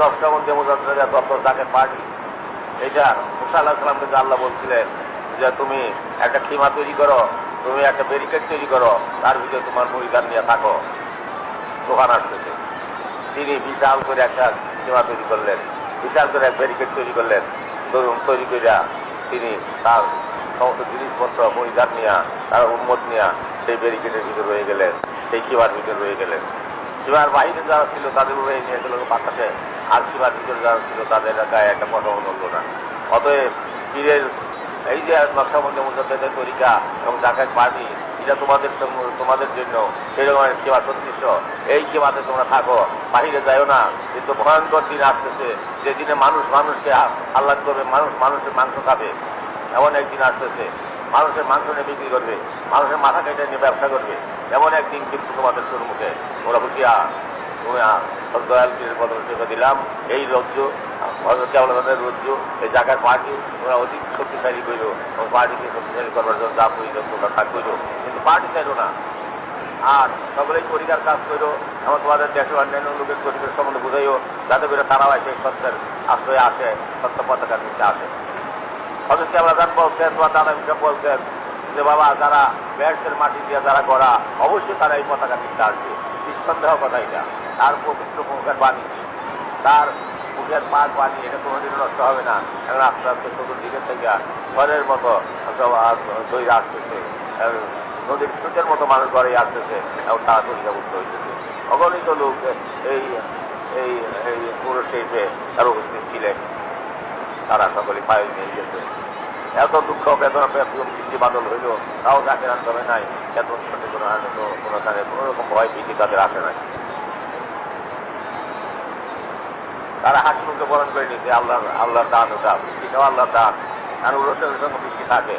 নকশবন্দি মুজাদ্দিদা যত যাকে পার্টি, এটা মুসা আলাইহিস সালামকে আল্লাহ বলছিলেন যে তুমি একটা খিমা তৈরি করো, তুমি একটা ব্যারিকেড তৈরি করো, তার ভিতরে তোমার পরিবার নিয়ে থাকো। দোকান আসতেছে, তিনি বিশাল করে একটা খিমা তৈরি করলেন, বিশাল করে এক ব্যারিকেড তৈরি করলেন। তৈরি করিয়া তিনি তার সমস্ত জিনিসপত্র পরিবার নিয়ে, তার উম্মত নিয়ে সেই ব্যারিকেডের ভিতরে রয়ে গেলেন, সেই খিমার ভিতরে রয়ে গেলেন। সীমার বাইরে যারা ছিল তাদের উপরে নিয়ে গেল বাতাসে, আর সীমার ভিতরে যারা ছিল তাদের গায়ে একটা কথা বলল না। অতএব পীরের এই যে নকশবন্দি মুজাদ্দিদের তরিকা এবং জাকাত পার্টি, এটা তোমাদের জন্য সেরকম সেবা সদৃশ্য। এই সেবাতে তোমরা থাকো, বাহিরে যাইও না। কিন্তু ভয়ঙ্কর দিন আসতেছে, যেদিনে মানুষ মানুষকে আহ্লাদ করবে, মানুষ মানুষের মাংস খাবে। এমন একদিন আসতেছে, মানুষের মাংস নিয়ে বিক্রি করবে, মানুষের মাথা কেটে নিয়ে ব্যবসা করবে। এমন একদিন কিন্তু তোমাদের সম্মুখে তোমরা হুঁশিয়া। তুমি দয়াল পীরের পদক্ষেপ দিলাম, এই রজ্জু হযরত কেবলাদের রজ্জু, এই জায়গার পার্টি তোমরা অধিক শক্তিশালী করো এবং পার্টিকে শক্তিশালী করবার জন্য যা প্রয়োজন তোমরা কাজ করো, কিন্তু পার্টি চাইলো না। আর সকলেই পরিকার কাজ করো, এমন তোমাদের দেশের অন্যান্য লোকের পরিবেশ সম্বন্ধে বুঝাইও, যাতে করে তারাও এসে সত্যের আশ্রয়ে আসে, সত্য পতাকার নিচে আসে। হযরত কেবলাদান বলছেন, তোমার দাদা হিসাব বলছেন যে বাবা, যারা ব্যাসের মাটি দিয়ে যারা গড়া, অবশ্যই তারা এই পতাকার নিচে আসবে, নিঃসন্দেহ কথা। এটা তার পবিত্র মুখের বাণী, তার মুখের পাক বাণী, এটা কোনোদিন নষ্ট হবে না। এখন আস্তে আস্তে চতুর্দিকের থেকে ঘরের মতো দৈরা আসতেছে, নদীর স্রোতের মতো মানুষ ঘরে আসতেছে এবং তারা তরিকাভুক্ত হইতেছে। অগণিত লোক এই এই এই পুরো শেষে তার উপস্থিত ছিলেন, তারা সকলে পায়ে নিয়ে গেছে। এত দুঃখ বেদনা বৃষ্টি বাদল হইল, তাও তাকে আনতে নাই। এত কোনো আনন্দ, কোনোখানে কোনো রকম ভয় ভীতি তাদের আসে নাই। তারা হাসি মুখে বরণ করে নিতে আল্লাহর দান, ওটা বৃষ্টিটাও আল্লাহর দান। আর রোষের সঙ্গে বৃষ্টি থাকে।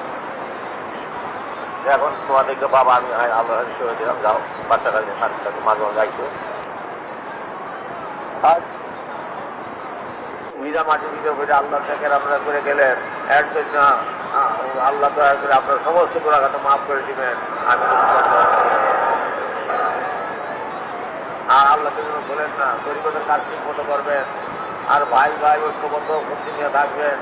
এখন তোমাদেরকে বাবা আমি আল্লাহ হিসেবে দিলাম, যাও বাচ্চা কাছে শান্তি মাঝে মাঝে গাইছো। আজ নিজা মাটির ভিতরে বসে আল্লাহ থেকে আপনারা করে গেলেন, এর জন্য আল্লাহ দয়া করে আপনার সমস্ত গোড়াঘাত মাফ করে দিবেন। আর আল্লাহকে যেন বলেন না, তরিকতের কাজ ঠিক মতো করবেন, আর ভাই ভাই ঐক্যবদ্ধ ভক্তি নিয়ে থাকবেন।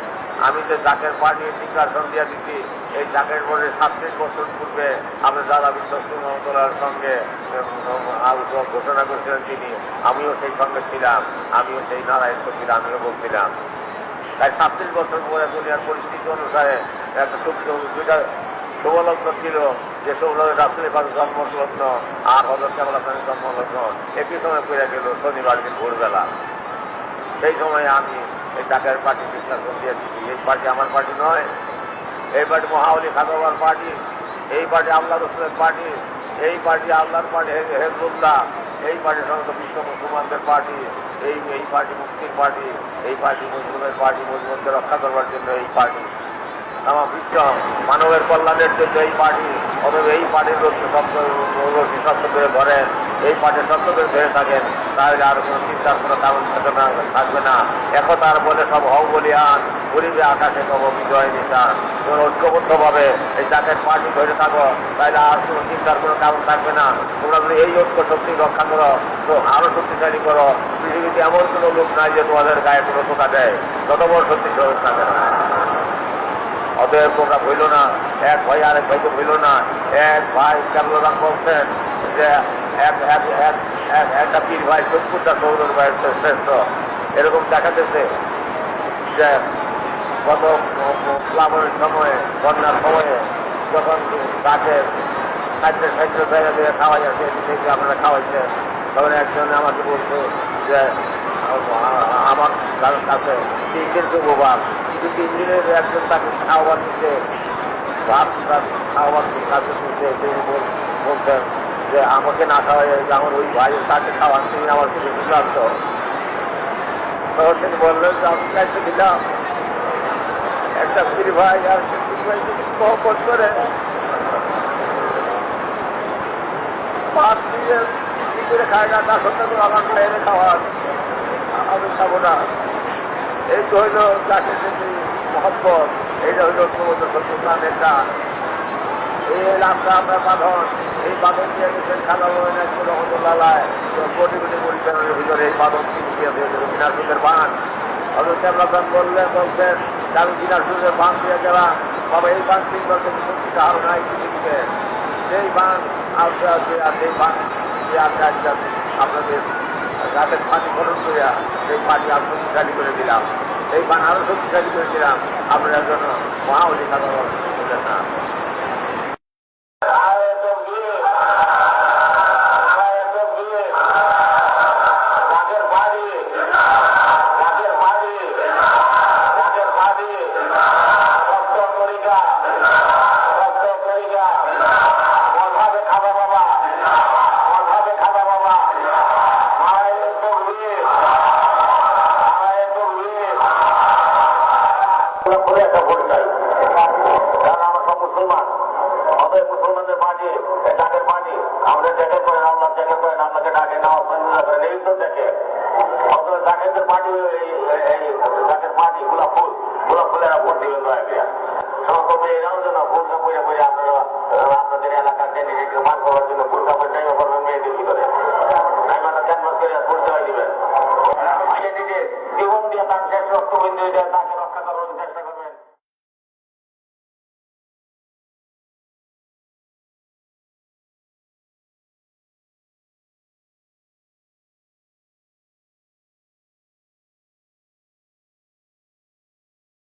আমি যে জাকের পার্টি নির্বাচন দিয়ে দিচ্ছি, এই জাকের বোর্ডে 37 বছর পূর্বে আপনি দাদা বিশ্বস্ত মহতলার সঙ্গে ঘোষণা করেছিলেন তিনি, আমিও সেই সঙ্গে ছিলাম, আমিও সেই নারায়ণ ছিলাম, আমিও বলছিলাম। তাই 37 বছর পরে দুনিয়ার পরিস্থিতি অনুসারে একটা দুইটা শুভলগ্ন ছিল, যে শুভলগ্ন রাসূলের পাশে জন্মলগ্ন আর হযরত কেবলা খানের জন্মলগ্ন একই সময় পড়ে গেল শনিবার দিন ভোরবেলা। সেই সময় আমি এই জাকের পার্টি নির্বাচন দিয়ে দিচ্ছি। এই পার্টি আমার পার্টি নয়, এই পার্টি মহাওলি খাদাবার পার্টি, এই পার্টি আল্লাহ রসুলের পার্টি, এই পার্টি আল্লাহর পার্টি হেজবুল্লাহ, এই পার্টি সমস্ত বিশ্ব মুসলমানদের পার্টি, এই পার্টি মুক্তির পার্টি, এই পার্টি মুসলিমের পার্টি, মুসলিমকে রক্ষা করবার জন্য এই পার্টি, আমার বিশ্ব মানবের কল্যাণের জন্য এই পার্টি। অথবা এই পার্টির রশ্মি সত্য করে ধরেন, এই পার্টির সত্য করে ধরে থাকেন, তাহলে আর কোনো চিন্তার কোনো কারণ থাকবে না। একতার বলে সব হও বলিয়ান, গরিবে আকাশে সব বিজয় নিশান। তোমরা ঐক্যবদ্ধভাবে এই জাকের পার্টি ধরে থাকো, তাহলে আর কোনো চিন্তার কোনো কারণ থাকবে না। তোমরা যদি এই ঐক্য শক্তি রক্ষা করো, তো আরো শক্তিশালী করো। পৃথিবীতে এমন কোনো লোক নাই যে তোমাদের গায়ে কোনো টোকা দেয়, যত বড় শক্তিশালী থাকে না। অতএব তোমরা ভইল না, এক ভাই আরেক ভাইকে ভইল না। এক ভাই কেবলাদান বলছেন যে একটা পীর ভাই 70টা সৌরভ ভাইয়ের শ্রেষ্ঠ। এরকম দেখা যাচ্ছে যে গত প্লাবনের সময়ে, বন্যার সময়ে, যখন গাছের খাদ্য জায়গা দিয়ে খাওয়া যাচ্ছে, সেদিকে আপনারা খাওয়াইছেন, তখন একজন আমাকে বলছে যে আমার কাছে 3 দিন যুববাদ, কিন্তু 3 দিনের একজন তাকে খাওয়াবার দিতে, ভাত খাওয়াবার কাছে দিতে, তিনি বলতেন যে আমাকে না খাওয়াই, আমার ওই ভাইয়ের তাকে খাওয়ান, তিনি আমার কিছু ক্লান্ত। তখন তিনি বললেন যে আমি চাইতে দিলাম একটা পীর ভাই আর পীর ভাই যদি মহব্বত করে মাছ দিয়ে কি করে খায় না, তার সত্ত্বে তো আমার খাইয়ে খাওয়ার, আমি খাবো না। এই তো হইল যাকে মহব্বত, এইটা হইল সমুদ্র সত্যিকার নেতা। এই রাস্তা আমরা বাঁধন, এই বাদন দিয়ে গেছেন খালা রহমতুল্লাহ কোটি কোটি পরিচালনের ভিতরে এই বাদন তিনি দিয়ে দিয়েছেন দিনাজপুরের বান। হযরত আল্লাহ বলছেন আমি দিনাজপুরের বান দিয়ে গেলাম, বাবা এই বান 3 বছর মুক্তিটা আরো নাই পৃথিবীতে, সেই বান আসতে আসতে আর সেই বান দিয়ে আস্তে আস্তে আপনাদের গাছের পানি গঠন করিয়া সেই পানি আরো শক্তিশালী করে দিলাম, এই বান আরো শক্তিশালী করে দিলাম আপনার জন্য মহাবলী খাতা বললেন না। মুসলমানদের পার্টি ডাকের পার্টি আমরা দেখে করেন আল্লাহকে ডাকে না করেন এই তো দেখে ডাকের পার্টি ডাকের পার্টি গোলাপ ফুলেরা ভোট দিবেন সমস্ত মেয়েরাও যেন বোরকা পরে পরে আপনারা আপনাদের এলাকার ক্যান্ডিডেটকে মান করার জন্য বোরকা পরে টাইম করবেন মেয়েদের ভিতরে নাইমানা ক্যানভাস করে ভোট দেওয়া দিবেন জীবন দিয়ে তার শেষ রক্তবিন্দু তাকে